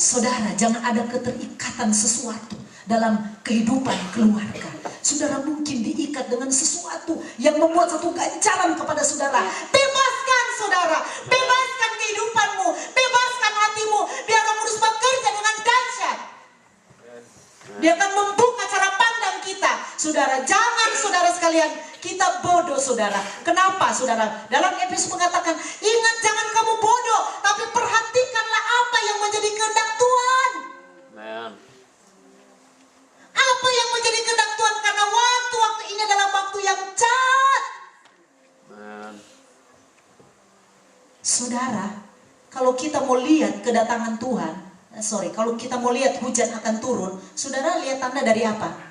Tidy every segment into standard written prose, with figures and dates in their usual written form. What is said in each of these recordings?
Saudara, jangan ada keterikatan sesuatu dalam kehidupan keluarga. Saudara mungkin diikat dengan sesuatu yang membuat satu ganjalan kepada saudara. Bebaskan saudara, bebaskan kehidupanmu, bebaskan hatimu. Biar Roh Kudus bekerja dengan dahsyat. Dia akan membuka cara pandang kita. Saudara, jangan saudara sekalian kita bodoh saudara. Kenapa saudara? Dalam Efesus mengatakan, ingat jangan kamu bodoh, tapi perhatikanlah apa yang menjadi kehendak Tuhan. Amen. Apa yang menjadi kehendak Tuhan? Karena waktu-waktu ini adalah waktu yang jahat. Amen. Saudara, kalau kita mau lihat kedatangan Tuhan, kalau kita mau lihat hujan akan turun, saudara lihat tanda dari apa?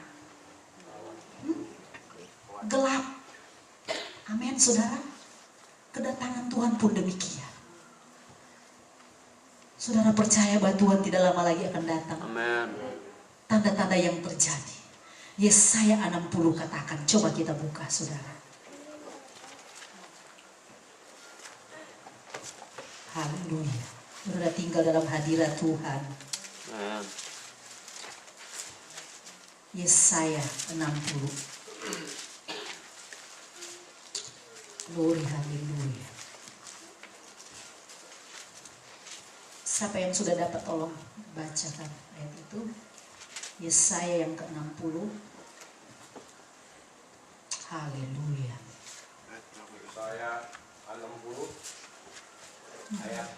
Gelap. Amin saudara. Kedatangan Tuhan pun demikian. Saudara percaya bahwa Tuhan tidak lama lagi akan datang. Amen. Tanda-tanda yang terjadi. Yesaya 60 katakan. Coba kita buka saudara. Haleluya. Saudara tinggal dalam hadirat Tuhan. Amen. Yesaya 60. Glory, haleluya. Siapa yang sudah dapat tolong bacakan ayat itu. Yesaya yang ke-60. Haleluya. Yesaya 60 ayat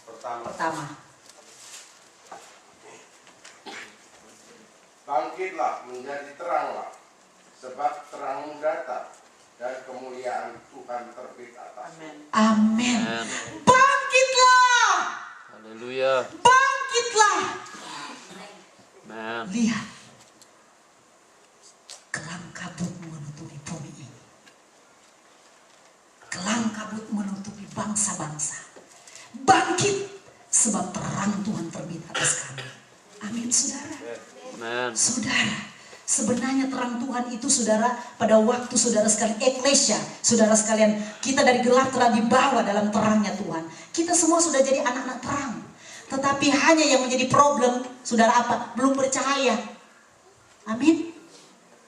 pertama. Bangkitlah menjadi teranglah, sebab terangmu datang dan kemuliaan Tuhan terbit atas. Amin. Bangkitlah. Haleluya. Bangkitlah. Amen. Lihat. Kelam kabut menutupi bumi ini. Kelam kabut menutupi bangsa-bangsa. Bangkit sebab terang Tuhan terbit atas kami. Amin saudara. Amen. Saudara, sebenarnya terang Tuhan itu saudara pada waktu saudara sekalian eklesia, saudara sekalian kita dari gelap telah dibawa dalam terangnya Tuhan. Kita semua sudah jadi anak-anak terang. Tetapi hanya yang menjadi problem saudara apa? Belum bercahaya. Amin.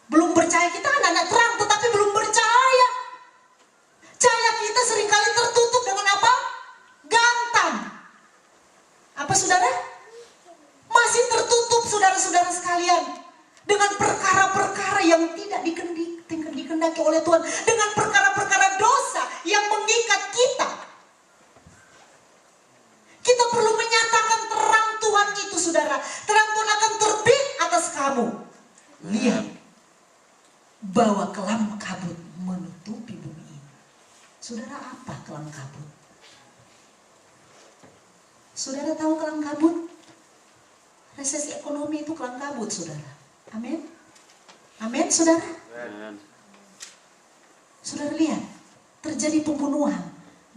Belum bercahaya, kita anak-anak terang tetapi belum bercahaya. Cahaya kita seringkali tertutup dengan apa? Gantam. Apa saudara? Masih tertutup saudara-saudara sekalian. Dengan perkara-perkara yang tidak dikehendaki oleh Tuhan. Dengan perkara-perkara dosa yang mengikat kita. Kita perlu menyatakan terang Tuhan itu saudara. Terang Tuhan akan terbit atas kamu. Lihat. Bahwa kelam kabut menutupi bumi ini. Saudara, apa kelam kabut? Saudara tahu kelam kabut? Resesi ekonomi itu kelam kabut saudara. Amin. Amin saudara. Amen. Saudara lihat, terjadi pembunuhan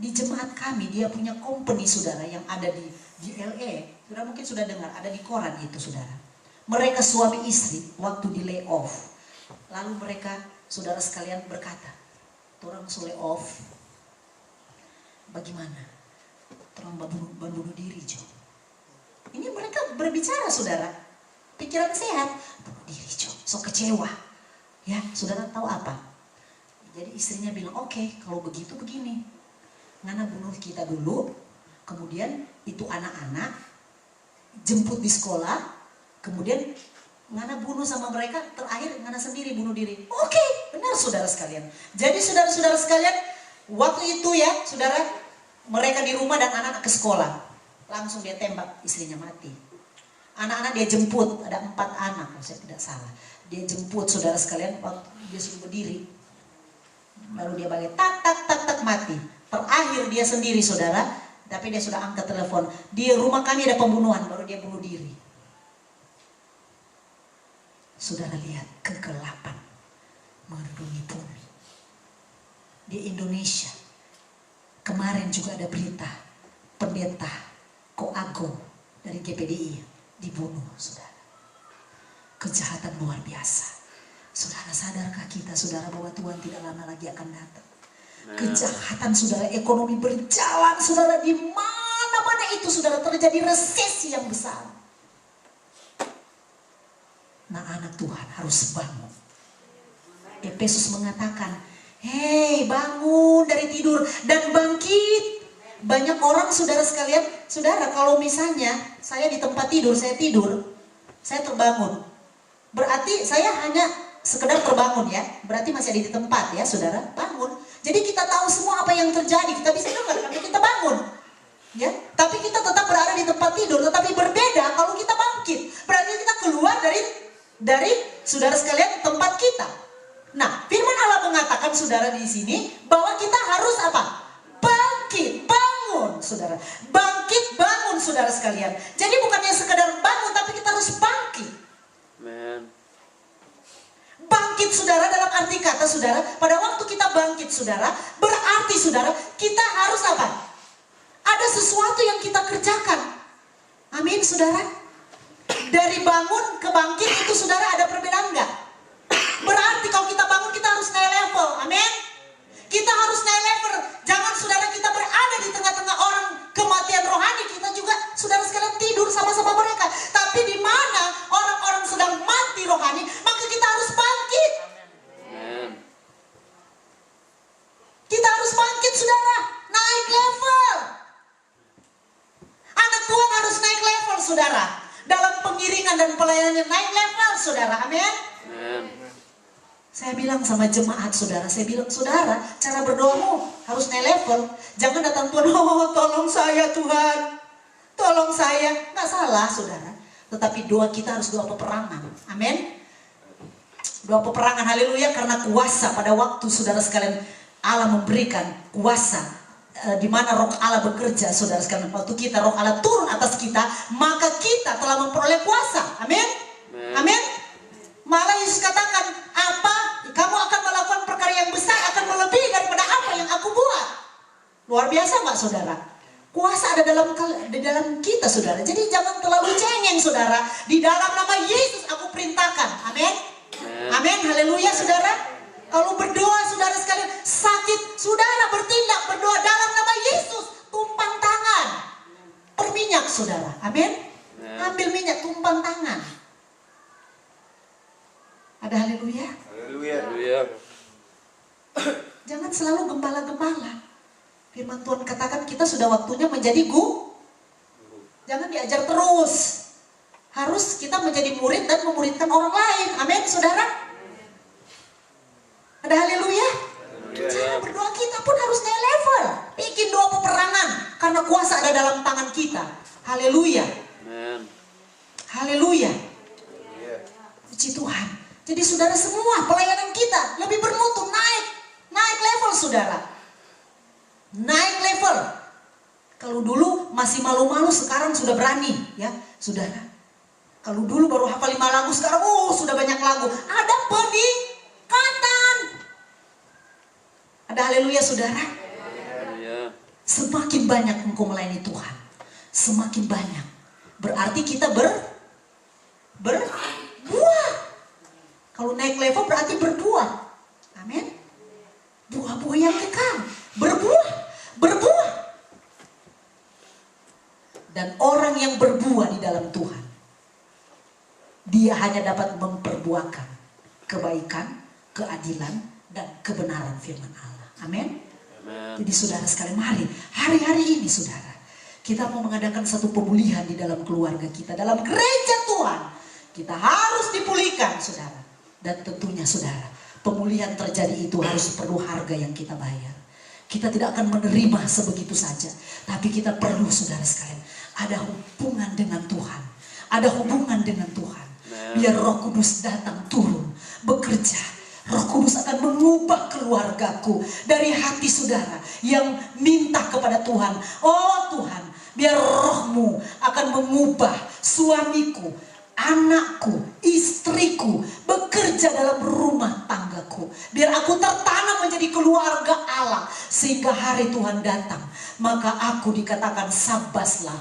di jemaat kami. Dia punya company saudara yang ada di LA. Saudara mungkin sudah dengar, ada di koran itu saudara. Mereka suami istri waktu di lay off. Lalu mereka saudara sekalian berkata, orang lay off, bagaimana? Orang bunuh diri Jo. Ini mereka berbicara saudara, pikiran sehat, bunuh diri Jo, so kecewa. Ya, saudara tahu apa? Jadi istrinya bilang, oke, kalau begitu begini. Ngana bunuh kita dulu, kemudian itu anak-anak, jemput di sekolah, kemudian Ngana bunuh sama mereka, terakhir Ngana sendiri bunuh diri. Oke, benar saudara sekalian. Jadi saudara-saudara sekalian, waktu itu ya saudara, mereka di rumah dan anak-anak ke sekolah. Langsung dia tembak, istrinya mati. Anak-anak dia jemput, ada 4 anak kalau saya tidak salah. Dia jemput saudara sekalian, waktu dia sudah berdiri. Baru dia balik, tak mati. Terakhir dia sendiri saudara, tapi dia sudah angkat telepon. Di rumah kami ada pembunuhan, baru dia bunuh diri. Saudara lihat kegelapan menutupi bumi. Di Indonesia, kemarin juga ada berita, pendeta Koago dari GPDI dibunuh saudara. Kejahatan luar biasa. Saudara sadarkah kita saudara bahwa Tuhan tidak lama lagi akan datang? Kejahatan saudara, ekonomi berjalan saudara, di mana mana-mana itu saudara terjadi resesi yang besar. Nah, anak Tuhan harus bangun. Efesus mengatakan, hei bangun dari tidur dan bangkit. Banyak orang saudara sekalian, saudara kalau misalnya saya di tempat tidur, saya tidur, saya terbangun. Berarti saya hanya sekedar terbangun ya, berarti masih ada di tempat ya saudara, bangun. Jadi kita tahu semua apa yang terjadi, kita bisa dengar karena kita bangun. Ya, tapi kita tetap berada di tempat tidur, tetapi berbeda kalau kita bangkit. Berarti kita keluar dari saudara sekalian tempat kita. Nah, firman Allah mengatakan saudara di sini bahwa kita harus apa? Bangkit, bangun saudara. Bangkit, bangun saudara sekalian. Jadi bukannya sekedar bangun, tapi kita harus bangkit. Amen. Bangkit saudara dalam arti kata saudara, pada waktu kita bangkit saudara, berarti saudara kita harus apa? Ada sesuatu yang kita kerjakan. Amin saudara. Dari bangun ke bangkit itu saudara ada perbedaan enggak? Berarti kalau kita bangun kita harus naik level. Amin. Kita harus naik level. Jangan saudara kita berada di tengah-tengah orang kematian rohani, kita juga saudara sekalian tidur sama-sama mereka. Tapi di mana orang-orang sedang mati rohani, maka kita harus bangkit. Amen. Kita harus bangkit saudara, naik level. Anak Tuhan harus naik level saudara. Dalam pengiringan dan pelayanannya naik level saudara. Amin. Amen. Saya bilang sama jemaat saudara, saya bilang saudara, cara berdoamu harus naik level. Jangan datang Tuhan, oh tolong saya Tuhan, tolong saya. Nggak salah saudara, tetapi doa kita harus doa peperangan. Amin. Doa peperangan, haleluya, karena kuasa pada waktu saudara sekalian Allah memberikan kuasa, di mana roh Allah bekerja saudara sekalian. Waktu kita roh Allah turun atas kita, maka kita telah memperoleh kuasa. Amin. Amin. Malah Yesus katakan, apa? Kamu akan melakukan perkara yang besar, akan melebihi daripada apa yang aku buat. Luar biasa nggak saudara? Kuasa ada di dalam kita saudara. Jadi jangan terlalu cengeng saudara. Di dalam nama Yesus aku perintahkan. Amin. Amin. Haleluya saudara. Kalau berdoa saudara sekalian sakit, saudara bertindak berdoa dalam nama Yesus. Tumpang tangan. Perminyak saudara. Amin. Ambil minyak, tumpang tangan. Ada haleluya. Haleluya. Jangan selalu gembala-gembala. Firman Tuhan katakan kita sudah waktunya menjadi guru. Jangan diajar terus. Harus kita menjadi murid dan memuridkan orang lain. Amin saudara. Ada haleluya. Cara berdoa kita pun harus naik level. Bikin doa peperangan. Karena kuasa ada dalam tangan kita. Haleluya. Amen. Haleluya. Puji Tuhan. Jadi saudara semua pelayanan kita lebih bermutu, naik level saudara. Naik level. Kalau dulu masih malu-malu, sekarang sudah berani ya saudara. Kalau dulu baru hafal 5 lagu, sekarang sudah banyak lagu. Ada peningkatan. Ada haleluya saudara. Haleluya. Semakin banyak engkau melayani Tuhan, semakin banyak. Berarti kita berbuah. Kalau naik level berarti berbuah. Amin. Buah-buah yang kekal. Berbuah. Dan orang yang berbuah di dalam Tuhan, dia hanya dapat memperbuahkan kebaikan, keadilan, dan kebenaran firman Allah. Amin. Jadi saudara sekalian, mari hari-hari ini saudara, kita mau mengadakan satu pemulihan di dalam keluarga kita, dalam gereja Tuhan. Kita harus dipulihkan saudara. Dan tentunya saudara, pemulihan terjadi itu harus perlu harga yang kita bayar. Kita tidak akan menerima sebegitu saja. Tapi kita perlu saudara sekalian, ada hubungan dengan Tuhan. Ada hubungan dengan Tuhan. Biar Roh Kudus datang turun, bekerja. Roh Kudus akan mengubah keluargaku dari hati saudara yang minta kepada Tuhan. Oh Tuhan, biar rohmu akan mengubah suamiku, anakku, istriku, bekerja dalam rumah tanggaku. Biar aku tertanam menjadi keluarga Allah. Sehingga hari Tuhan datang, maka aku dikatakan sabaslah,